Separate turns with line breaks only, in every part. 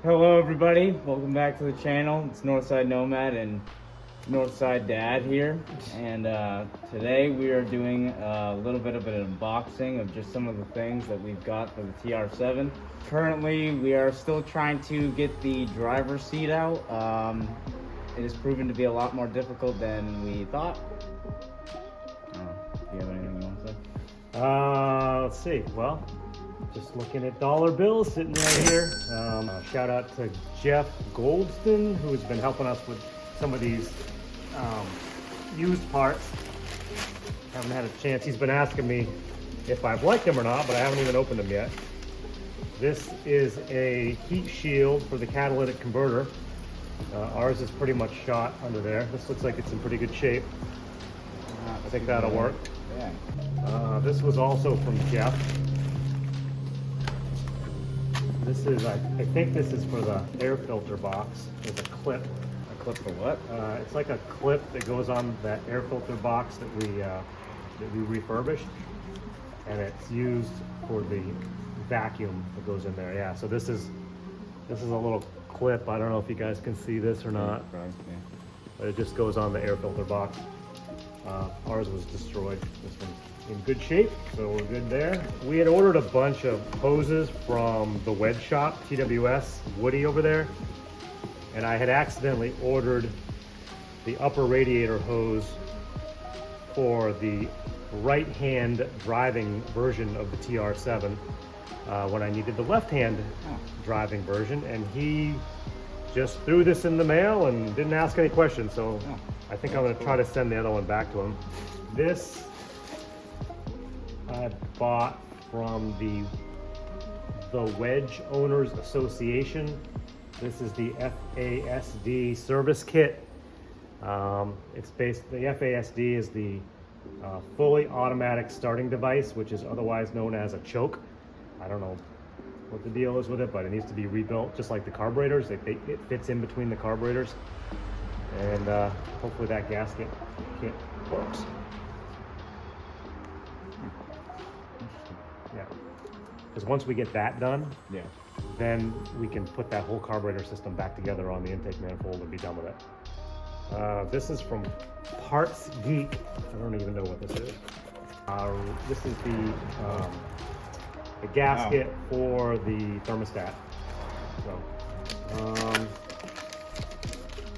Hello everybody, welcome back to the channel. It's Northside Nomad and Northside Dad here, and today we are doing a little bit of an unboxing of just some of the things that we've got for the TR7. Currently we are still trying to get the driver's seat out. It has proven to be a lot more difficult than we thought. Do you have anything you want to say?
Let's see. Well, just looking at dollar bills sitting right here. Shout out to Jeff Goldston, who's been helping us with some of these used parts. Haven't had a chance. He's been asking me if I've liked them or not, but I haven't even opened them yet. This is a heat shield for the catalytic converter. Ours is pretty much shot under there. This looks like it's in pretty good shape. I think that'll work.
Yeah.
This was also from Jeff. This is, I think this is for the air filter box. There's a clip.
A clip for what?
It's like a clip that goes on that air filter box that we refurbished, and it's used for the vacuum that goes in there. Yeah. So this is a little clip. I don't know if you guys can see this or not, but it just goes on the air filter box. Ours was destroyed. This one's in good shape, so we're good there. We had ordered a bunch of hoses from the wedge shop, TWS, Woody over there, and I had accidentally ordered the upper radiator hose for the right-hand driving version of the TR7 when I needed the left-hand driving version, and he just threw this in the mail and didn't ask any questions, so I think I'm going to try to send the other one back to him. This I bought from the Wedge Owners Association. This is the FASD service kit. It's based, the FASD is the fully automatic starting device, which is otherwise known as a choke. I don't know what the deal is with it, but it needs to be rebuilt just like the carburetors. It fits in between the carburetors, and hopefully that gasket kit works. Yeah, because once we get that done, then we can put that whole carburetor system back together on the intake manifold and be done with it. This is from Parts Geek. I don't even know what this is. This is the gasket for the thermostat. So,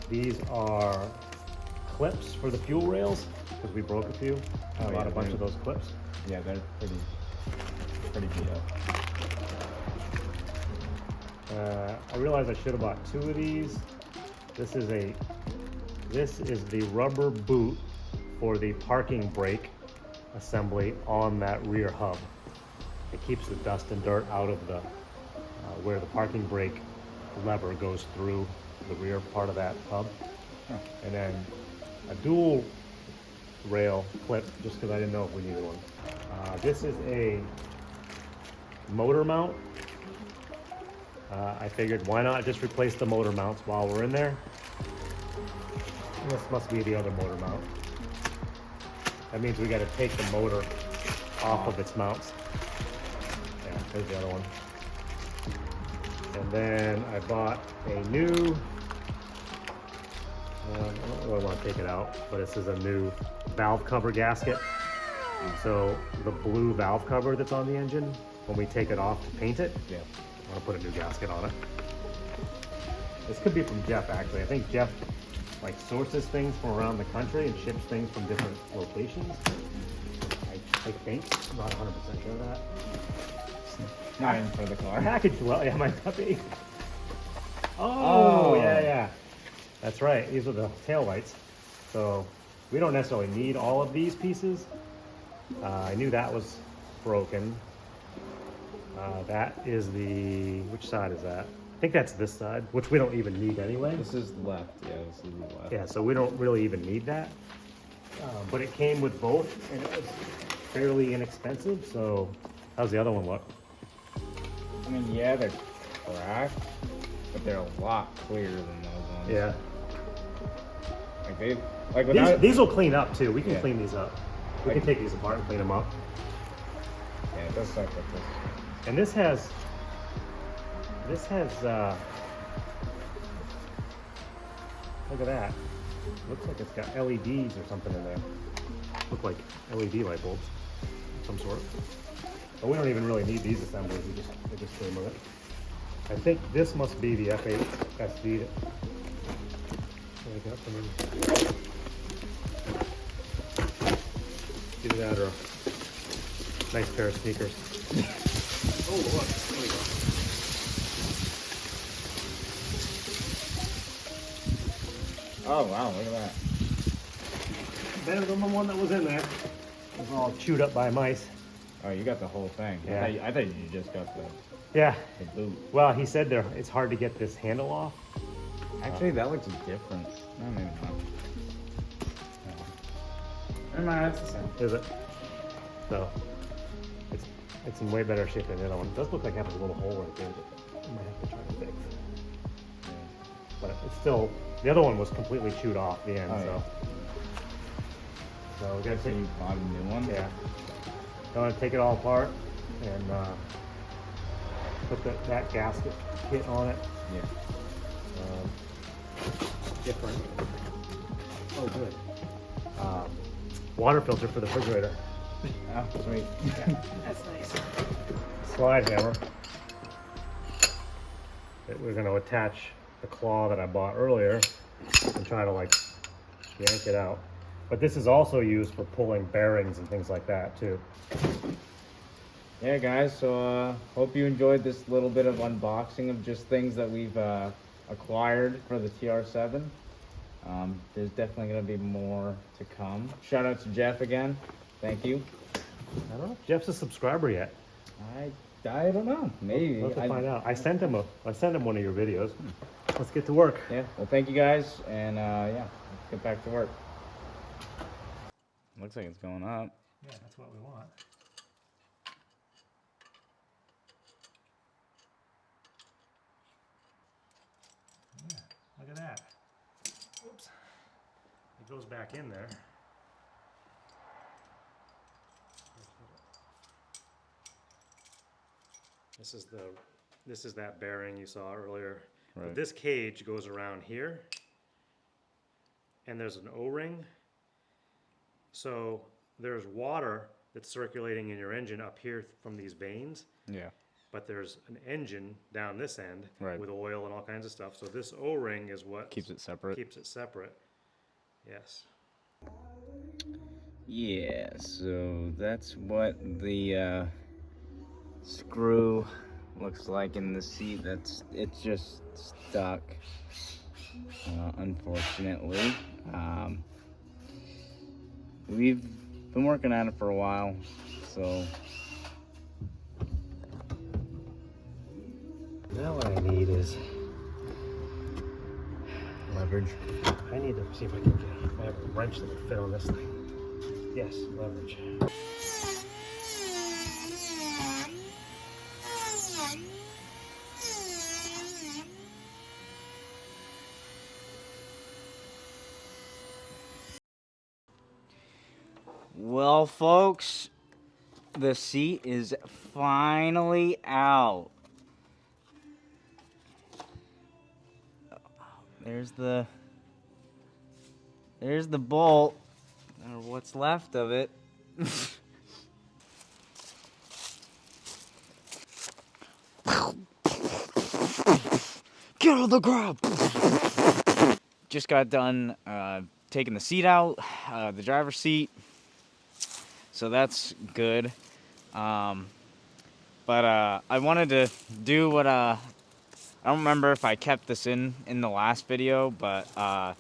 these are clips for the fuel rails because we broke a few. I bought a bunch of those clips.
Yeah, they're pretty beat up.
I realized I should have bought two of these. This is the rubber boot for the parking brake assembly on that rear hub. It keeps the dust and dirt out of the where the parking brake lever goes through the rear part of that hub. And then a dual rail clip, just because I didn't know if we needed one. This is a motor mount. I figured why not just replace the motor mounts while we're in there. This must be the other motor mount. That means we got to take the motor off of its mounts. Yeah, there's the other one. And then I bought a new, I don't really want to take it out, but this is a new valve cover gasket. So the blue valve cover that's on the engine, when we take it off to paint it, I want to put a new gasket on it. This could be from Jeff, actually. I think Jeff like sources things from around the country and ships things from different locations. I think, I'm not 100% sure of that.
Not in for the car.
Packaged well, yeah, might not be. Oh, yeah. That's right, these are the tail lights. So we don't necessarily need all of these pieces. I knew that was broken. That is which side is that? I think that's this side, which we don't even need anyway.
This is the left, this is the left.
Yeah, so we don't really even need that. But it came with both, and it was fairly inexpensive, so how's the other one look?
I mean, yeah, they're cracked, but they're a lot clearer than those ones.
Yeah.
These
will clean up too. We can clean these up. We can take these apart and clean them up.
Yeah, it does suck like this.
And this has Look at that. Looks like it's got LEDs or something in there. Look like LED light bulbs of some sort. But we don't even really need these assemblies. They just came with it. I think this must be the F8 SD that I got from him. Either that or a nice pair of sneakers. Oh, look. There we go.
Oh wow, look at that.
Better than the one that was in there. It was all chewed up by mice.
Oh, you got the whole thing.
Yeah.
I thought you just got the
Yeah.
boot.
Well, he said there it's hard to get this handle off.
Actually, that looks different. No, maybe not. Never mind, that's the same.
Is it? So it's in way better shape than the other one. It does look like it has a little hole right there that I might have to try to fix.
Yeah.
But it's still, the other one was completely chewed off the end.
Oh,
so
yeah.
so we gotta
So
take,
you bought a new one?
yeah. I'm gonna take it all apart and put that gasket kit on it.
Yeah.
Different. Oh, good. Water filter for the refrigerator.
Oh, sweet.
That's nice.
Slide hammer that we're going to attach the claw that I bought earlier and try to like yank it out. But this is also used for pulling bearings and things like that too.
Yeah, guys, so hope you enjoyed this little bit of unboxing of just things that we've acquired for the TR7. There's definitely going to be more to come. Shout out to Jeff again. Thank you.
I don't know if Jeff's a subscriber yet.
I don't know. Maybe.
We'll have to find out. I sent him one of your videos. Let's get to work.
Yeah. Well, thank you guys, and yeah, let's get back to work. Looks like it's going up.
Yeah, that's what we want. Yeah, look at that. Oops. It goes back in there. This is that bearing you saw earlier.
Right.
But this cage goes around here, and there's an O-ring. So there's water that's circulating in your engine up here from these veins.
Yeah.
But there's an engine down this end
Right.
with oil and all kinds of stuff. So this O-ring is what
Keeps it separate.
keeps it separate. Yes.
Yeah, so that's what the screw looks like in the seat. It's just stuck, unfortunately. We've been working on it for a while, so
Now what I need is leverage. I need to see if I can get if I have a wrench that would fit on this thing. Yes, leverage.
well, folks, the seat is finally out. There's the bolt, or what's left of it. Get on the ground. Just got done taking the seat out, the driver's seat, so that's good. But I wanted to do what I don't remember if I kept this in the last video, but I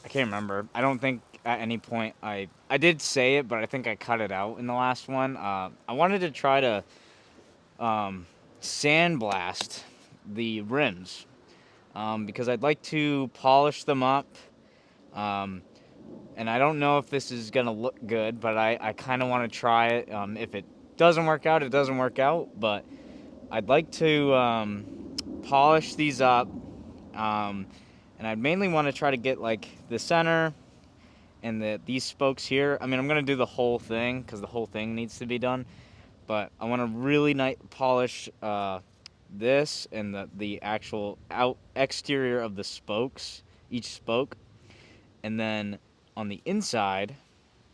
can't remember. I don't think at any point I did say it, but I think I cut it out in the last one. I wanted to try to sandblast the rims because I'd like to polish them up. And I don't know if this is gonna look good, but I kind of want to try it. If it doesn't work out, it doesn't work out. But I'd like to polish these up, and I'd mainly want to try to get like the center and these spokes here. I mean, I'm gonna do the whole thing because the whole thing needs to be done. But I want to really polish this and the actual exterior of the spokes, each spoke, and then on the inside,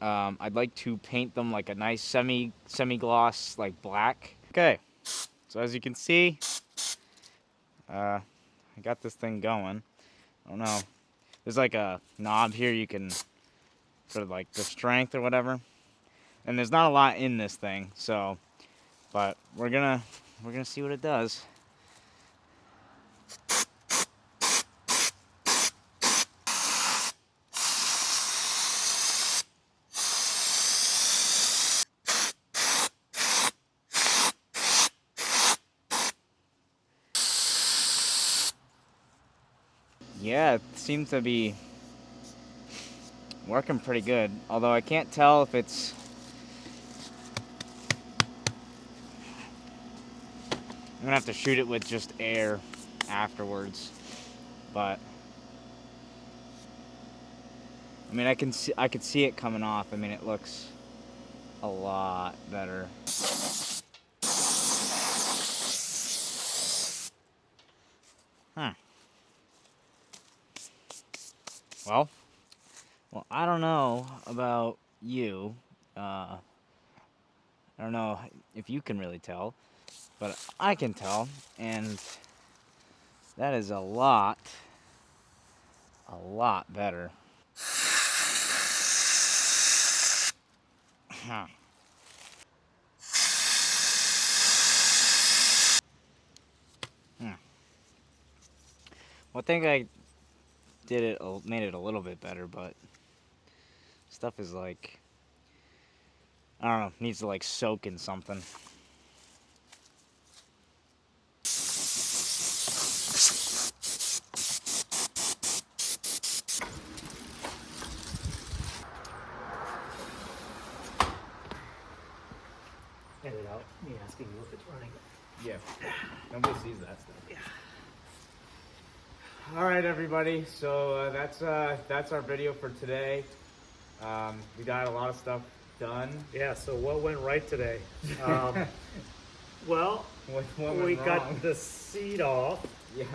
I'd like to paint them like a nice semi-gloss, like black. Okay, so as you can see, I got this thing going. I don't know. There's like a knob here you can sort of like the strength or whatever. And there's not a lot in this thing, so but we're gonna see what it does. Yeah, it seems to be working pretty good. Although I can't tell if it's... I'm gonna have to shoot it with just air afterwards. But I mean, I could see it coming off. I mean, it looks a lot better. Huh. Well, I don't know about you. I don't know if you can really tell, but I can tell, and that is a lot better. Huh. Hmm. Well, I think I made it a little bit better, but stuff is like, I don't know, needs to like soak in something.
Edit out me asking you if it's running.
Yeah, nobody sees that stuff. Yeah. All right, everybody. So that's our video for today. We got a lot of stuff done.
Yeah, so what went right today? Well,
What
we
went
got
wrong?
the seat off.
Yeah.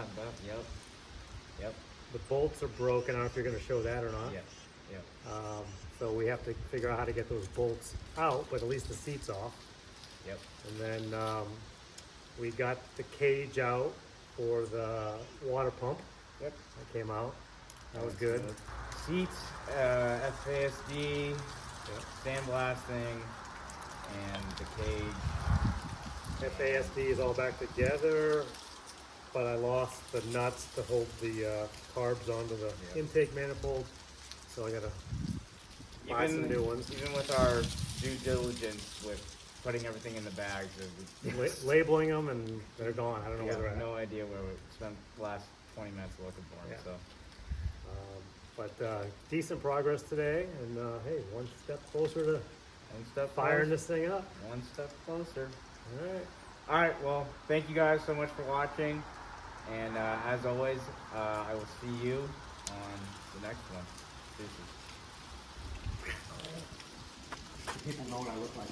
Yep.
The bolts are broken. I don't know if you're going to show that or not.
Yes. Yep.
So we have to figure out how to get those bolts out, but at least the seat's off.
Yep.
And then we got the cage out for the water pump.
Yep.
That came out. That was good.
Seats, FASD, sandblasting, and the cage.
FASD is all back together, but I lost the nuts to hold the carbs onto the intake manifold, so I gotta buy some new ones.
Even with our due diligence with putting everything in the bags,
Labeling them, and they're gone. I don't know where they're at.
no idea where we spent the last 20 minutes looking for them.
Yeah.
So.
But decent progress today, and hey, one step closer to
One step
firing
closer.
this thing up.
One step closer.
All right.
All right. Well, thank you guys so much for watching, and as always, I will see you on the next one. Deuces.
People know what I look like.